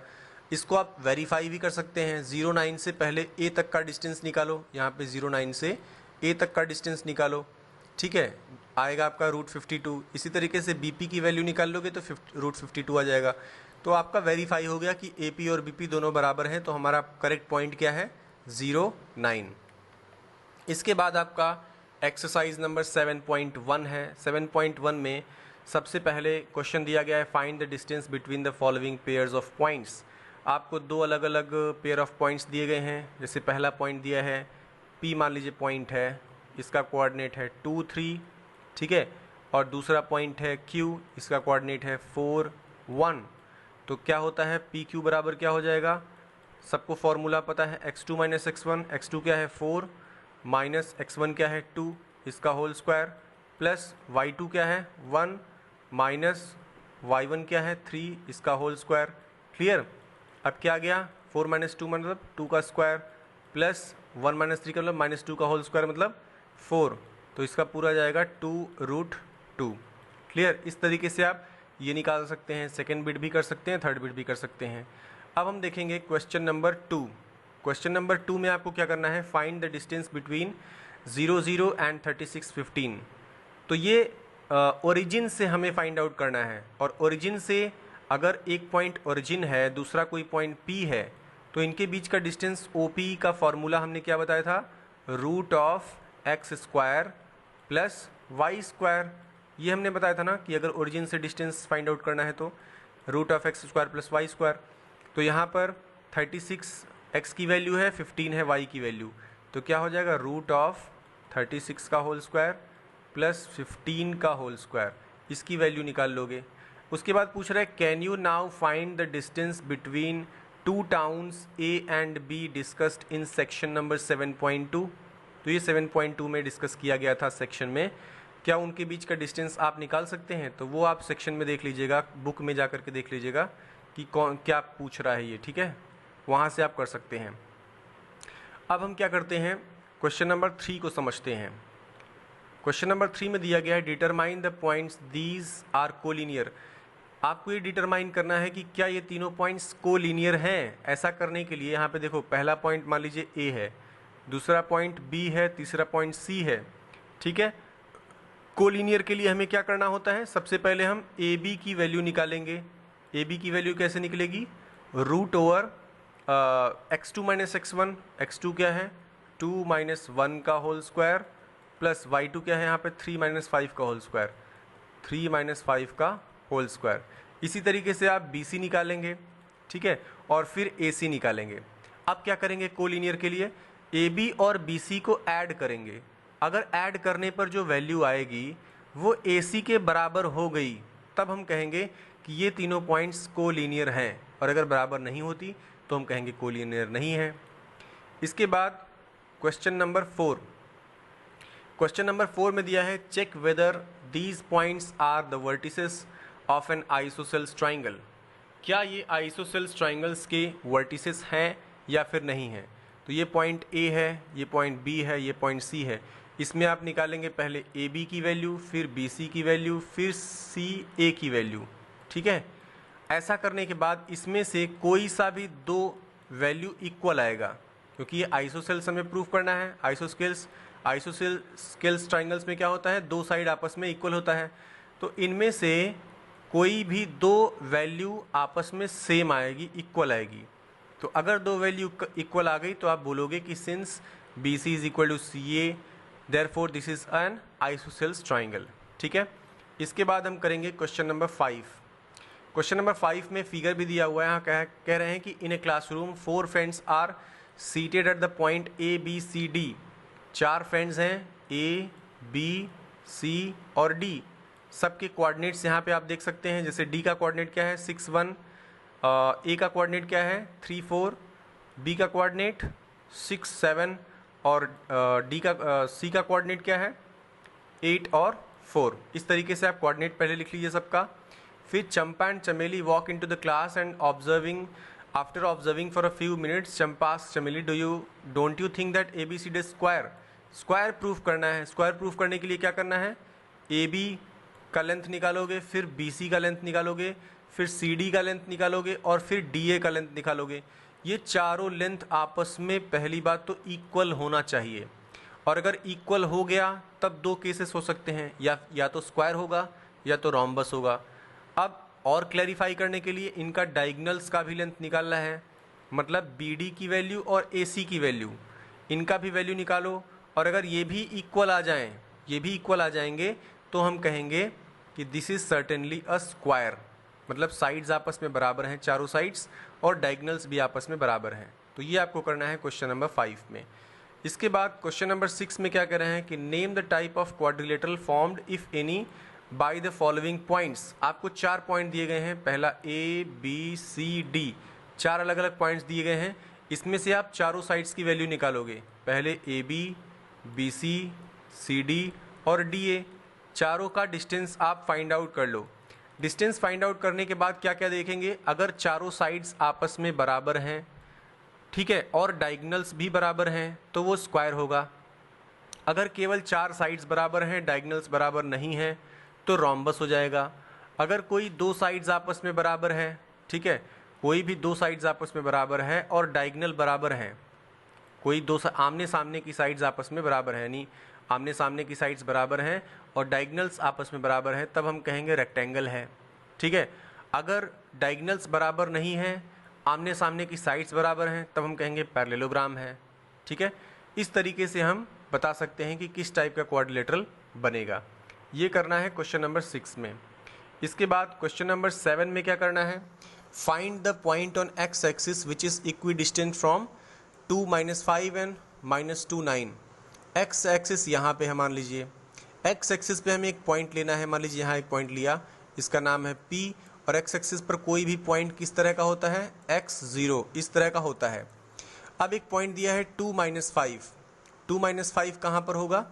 इसको आप वेरीफाई भी कर सकते हैं। 0,9 से पहले a तक का डिस्टेंस निकालो, यहाँ पे 0,9 से a तक का डिस्टेंस निकालो, ठीक है, आएगा आपका √52। इसी तरीके से bp की वैल्यू निकाल लोगे तो √52 आ जाएगा। तो आपका वेरीफाई हो गया कि AP और BP दोनों बराबर हैं, तो हमारा करेक्ट पॉइंट क्या है, 0,9। इसके बाद आपका एक्सरसाइज नंबर 7.1 है। 7.1 में सबसे पहले क्वेश्चन दिया गया है, find the distance between the following pairs of points. आपको दो अलग अलग पेयर ऑफ पॉइंट्स दिए गए हैं। जैसे पहला पॉइंट दिया है P, मान लीजिए पॉइंट है, इसका कोऑर्डिनेट है 2 3, ठीक है, और दूसरा पॉइंट है Q, इसका कोऑर्डिनेट है 4 1। तो क्या होता है, PQ बराबर क्या हो जाएगा, सबको फॉर्मूला पता है, x2 - x1। x2 क्या है 4 माइनस x1 क्या है 2, इसका होल स्क्वायर, प्लस y2 क्या है 1 माइनस y1 क्या है 3, इसका होल स्क्वायर, क्लियर। अब क्या गया, 4 - 2 मतलब 2 का स्क्वायर, प्लस 1 - 3 का मतलब -2 का होल स्क्वायर मतलब 4, तो इसका पूरा जाएगा 2√2, क्लियर। इस तरीके से आप ये निकाल सकते हैं, सेकेंड बिट भी कर सकते हैं, थर्ड बिट भी कर सकते हैं। अब हम देखेंगे क्वेश्चन नंबर 2। क्वेश्चन नंबर 2 में आपको क्या करना है, find the distance between 0 0 and 36 15। तो ये ओरिजिन से हमें फाइंड आउट करना है, और ओरिजिन से अगर एक पॉइंट ओरिजिन है, दूसरा कोई पॉइंट P है, तो इनके बीच का डिस्टेंस OP का फॉर्मूला हमने क्या बताया था, √x² प्लस y²। ये हमने बताया था ना कि अगर ओरिजिन से डिस्टेंस फाइंड आउट करना है तो √x² प्लस y²। तो यहाँ पर 36 x की वैल्यू है, 15 है y की वैल्यू, तो क्या हो जाएगा, √36 का होल स्क्वायर प्लस 15 का होल स्क्वायर, इसकी वैल्यू निकाल लोगे। उसके बाद पूछ रहा है, can you now find the distance between 2 towns A and B discussed in section number 7.2। तो ये 7.2 में डिस्कस किया गया था सेक्शन में, क्या उनके बीच का डिस्टेंस आप निकाल सकते हैं। तो वो आप सेक्शन में देख लीजिएगा, बुक में जा कर के देख लीजिएगा कि कौन क्या पूछ रहा है ये, ठीक है, वहाँ से आप कर सकते हैं। अब हम क्या करते हैं, क्वेश्चन नंबर 3 को समझते हैं। क्वेश्चन नंबर 3 में दिया गया है, determine the points these are collinear. आपको ये डिटरमाइन करना है कि क्या ये तीनों पॉइंट्स कोलिनियर हैं। ऐसा करने के लिए यहाँ पे देखो, पहला पॉइंट मान लीजिए A है, दूसरा पॉइंट B है, तीसरा पॉइंट C है, ठीक है। कोलिनियर के लिए हमें क्या करना होता है, सबसे पहले हम AB की वैल्यू निकालेंगे। AB की वैल्यू कैसे निकलेगी, √x2 - x1। x2 क्या है 2 - 1 का होल स्क्वायर, प्लस y2 क्या है यहाँ पे 3 - 5 का होल स्क्वायर, 3 - 5 का होल स्क्वायर। इसी तरीके से आप BC निकालेंगे, ठीक है, और फिर AC निकालेंगे। अब क्या करेंगे, कोलिनियर के लिए AB और BC को ऐड करेंगे। अगर ऐड करने पर जो वैल्यू आएगी वो AC के बराबर हो गई, तब हम कहेंगे कि ये तीनों पॉइंट्स कोलिनियर हैं, और अगर बराबर नहीं होती तो हम कहेंगे कोलिनियर नहीं है। इसके बाद क्वेश्चन नंबर 4। क्वेश्चन नंबर 4 में दिया है, check whether these points are the vertices of an isosceles triangle. क्या ये आइसोसेल्स ट्राइंगल्स के वर्टिसेस हैं या फिर नहीं हैं। तो ये पॉइंट A है, ये पॉइंट B है, ये पॉइंट C है। इसमें आप निकालेंगे पहले AB की वैल्यू, फिर BC की वैल्यू, फिर CA की वैल्यू, ठीक है। ऐसा करने के बाद इसमें से कोई सा भी दो वैल्यू इक्वल आएगा, क्योंकि ये आइसोसेल्स हमें प्रूफ करना है। आइसोसेल्स ट्राइंगल्स में क्या होता है, दो साइड आपस में इक्वल होता है। तो इनमें से कोई भी दो वैल्यू आपस में सेम आएगी, इक्वल आएगी। तो अगर दो वैल्यू इक्वल आ गई तो आप बोलोगे कि since B C is equal to C A, therefore this is an isosceles triangle. ठीक है। इसके बाद हम करेंगे क्वेश्चन नंबर 5। क्वेश्चन नंबर 5 में फिगर भी दिया हुआ है। यहाँ कह रहे हैं कि in a classroom 4 friends are seated at the point A B C D. 4 friends हैं, ए बी सी और डी। सबके कोऑर्डिनेट्स यहाँ पे आप देख सकते हैं। जैसे डी का कोऑर्डिनेट क्या है 6 1, ए का कोऑर्डिनेट क्या है 3 4, बी का कोऑर्डिनेट 6 7 और सी का कोऑर्डिनेट क्या है 8 और 4। इस तरीके से आप कोऑर्डिनेट पहले लिख लीजिए सबका। फिर Champa and Chameli walk into the class and after observing for a few minutes Champa asked Chameli don't you think that ABCD square. Square proof करना है। स्क्वायर प्रूफ करने के लिए क्या करना है, AB का लेंथ निकालोगे, फिर BC का लेंथ निकालोगे, फिर CD का लेंथ निकालोगे और फिर DA का लेंथ निकालोगे। ये चारों लेंथ आपस में पहली बात तो इक्वल होना चाहिए, और अगर इक्वल हो गया तब दो केसेस हो सकते हैं, या तो स्क्वायर होगा या तो रोम्बस होगा। अब और क्लैरिफाई करने के लिए इनका डायगोनल्स का भी लेंथ निकालना है, मतलब BD की वैल्यू और AC की वैल्यू, इनका भी वैल्यू निकालो। और अगर ये भी इक्वल आ जाएं, ये भी इक्वल आ जाएंगे तो हम कहेंगे कि this is certainly a square, मतलब साइड्स आपस में बराबर हैं चारों साइड्स, और डायगोनल्स भी आपस में बराबर हैं। तो ये आपको करना है क्वेश्चन नंबर 5 में। इसके बाद क्वेश्चन नंबर 6 में क्या कह रहे हैं कि name the type of quadrilateral formed if any by the following points. आपको 4 पॉइंट दिए गए हैं, पहला A B C D, 4 अलग अलग पॉइंट्स दिए गए हैं। इसमें से आप चारों साइड्स की वैल्यू निकालोगे, पहले AB BC CD और DA। चारों का डिस्टेंस आप फाइंड आउट कर लो। डिस्टेंस फाइंड आउट करने के बाद क्या क्या देखेंगे, अगर चारों साइड्स आपस में बराबर हैं, ठीक है, और डायगोनल्स भी बराबर हैं तो वो स्क्वायर होगा। अगर केवल 4 साइड्स बराबर हैं, डायगोनल्स बराबर नहीं हैं, तो रोम्बस हो जाएगा। अगर कोई दो साइड्स आपस में बराबर है, ठीक है, कोई भी दो साइड्स आपस में बराबर है और डायगोनल बराबर हैं, कोई दो आमने सामने की साइड्स आपस में बराबर है, यानी आमने सामने की साइड्स बराबर हैं और डायगोनल्स आपस में बराबर है, तब हम कहेंगे रेक्टेंगल है। ठीक है। अगर डायगोनल्स बराबर नहीं हैं, आमने सामने की साइड्स बराबर हैं, तब हम कहेंगे पैरेललोग्राम है। ठीक है। इस तरीके से हम बता सकते हैं कि किस टाइप का क्वाड्रिलेटरल बनेगा। ये करना है क्वेश्चन नंबर 6 में। इसके बाद क्वेश्चन नंबर 7 में क्या करना है, find the point on x axis which is equidistant from 2 -5 and -2 9। X axis यहाँ पे है, मान लीजिए एक्स एक्सिस पे हमें एक पॉइंट लेना है। मान लीजिए यहाँ एक पॉइंट लिया, इसका नाम है P, और एक्स एक्सिस पर कोई भी पॉइंट किस तरह का होता है, x0 इस तरह का होता है। अब एक पॉइंट दिया है 2 -5। 2 -5 कहाँ पर होगा,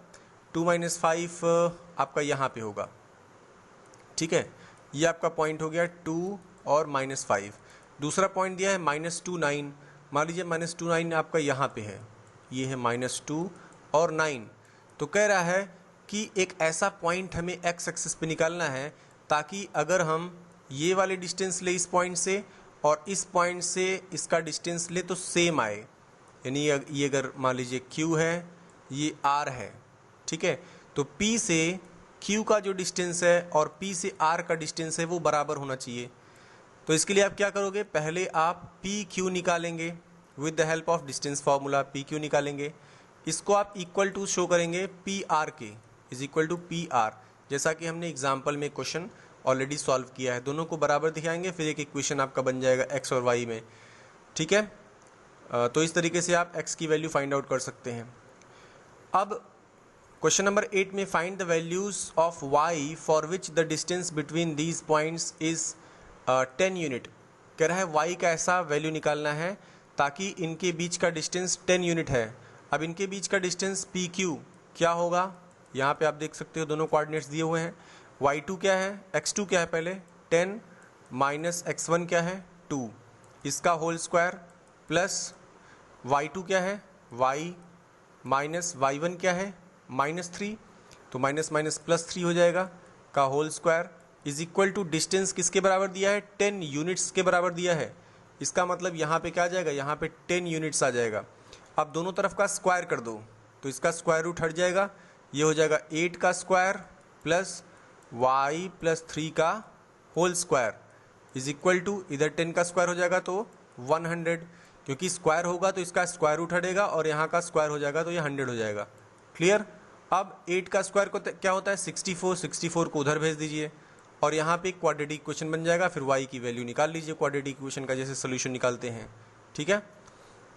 2 -5 आपका यहाँ पे होगा। ठीक है, ये आपका पॉइंट हो गया 2 और -5। दूसरा पॉइंट दिया है -2 9। मान लीजिए -2 9 आपका यहाँ पे है, ये है -2 और 9। तो कह रहा है कि एक ऐसा पॉइंट हमें एक्स एक्सिस पे निकालना है ताकि अगर हम ये वाले डिस्टेंस ले इस पॉइंट से और इस पॉइंट से इसका डिस्टेंस ले तो सेम आए। यानी ये अगर मान लीजिए Q है, ये R है, ठीक है, तो P से Q का जो डिस्टेंस है और P से R का डिस्टेंस है वो बराबर होना चाहिए। तो इसके लिए आप क्या करोगे, पहले आप PQ निकालेंगे with the help of distance formula. PQ निकालेंगे, इसको आप इक्वल टू शो करेंगे PR के, इज इक्वल टू PR, जैसा कि हमने एग्जाम्पल में क्वेश्चन ऑलरेडी सॉल्व किया है। दोनों को बराबर दिखाएंगे, फिर एक इक्वेशन आपका बन जाएगा x और y में। ठीक है, तो इस तरीके से आप x की वैल्यू फाइंड आउट कर सकते हैं। अब क्वेश्चन नंबर 8 में find the values of y for which the distance between these points is 10 unit. कह रहा है y का ऐसा वैल्यू निकालना है ताकि इनके बीच का डिस्टेंस 10 यूनिट है। अब इनके बीच का डिस्टेंस PQ क्या होगा, यहाँ पे आप देख सकते हो दोनों कोऑर्डिनेट्स दिए हुए हैं। y2 क्या है, x2 क्या है, पहले 10 माइनस x1 क्या है 2, इसका होल स्क्वायर, प्लस y2 क्या है y माइनस y1 क्या है -3, तो माइनस माइनस +3 हो जाएगा का whole square, is equal to distance किसके बराबर दिया है, 10 यूनिट्स के बराबर दिया है। इसका मतलब यहाँ पे क्या आ जाएगा, यहाँ पे 10 यूनिट्स आ जाएगा। अब दोनों तरफ का स्क्वायर कर दो तो इसका स्क्वायर रूट हट जाएगा, ये हो जाएगा 8 का स्क्वायर प्लस y प्लस 3 का whole square is equal to, इधर 10 का स्क्वायर हो जाएगा तो 100, क्योंकि स्क्वायर होगा तो इसका स्क्वायर रूट हटेगा और यहाँ का स्क्वायर हो जाएगा तो ये 100 हो जाएगा। क्लियर। अब 8 का स्क्वायर को क्या होता है 64, 64 को उधर भेज दीजिए और यहाँ पे क्वाड्रेटिक इक्वेशन बन जाएगा। फिर y की वैल्यू निकाल लीजिए क्वाड्रेटिक इक्वेशन का, जैसे सोल्यूशन निकालते हैं। ठीक है,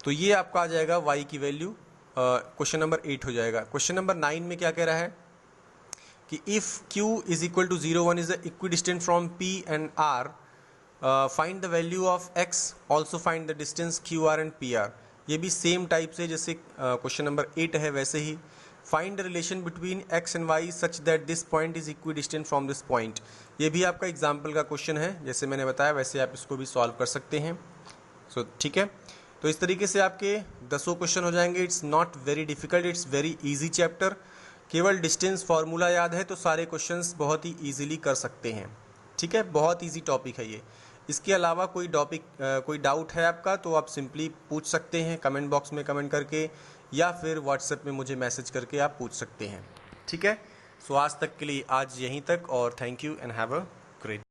तो ये आपका आ जाएगा y की वैल्यू, क्वेश्चन नंबर 8 हो जाएगा। क्वेश्चन नंबर 9 में क्या कह रहा है कि if q is equal to 0 1 is the equidistant from p and r, find the value of x, also find the distance QR and PR। ये भी सेम टाइप से जैसे क्वेश्चन नंबर 8 है वैसे ही। Find the relation between x and y such that this point is equidistant from this point. ये भी आपका एग्जाम्पल का क्वेश्चन है, जैसे मैंने बताया वैसे आप इसको भी सॉल्व कर सकते हैं। सो ठीक है, तो इस तरीके से आपके 10 क्वेश्चन हो जाएंगे। It's not very difficult, it's very easy chapter. केवल डिस्टेंस फार्मूला याद है तो सारे क्वेश्चंस बहुत ही इजीली कर सकते हैं। ठीक है, बहुत इजी टॉपिक है ये। इसके अलावा कोई डाउट है आपका तो आप सिंपली पूछ सकते हैं कमेंट बॉक्स में कमेंट करके, या फिर व्हाट्सएप में मुझे मैसेज करके आप पूछ सकते हैं। ठीक है, सो आज तक के लिए आज यहीं तक और thank you and have a great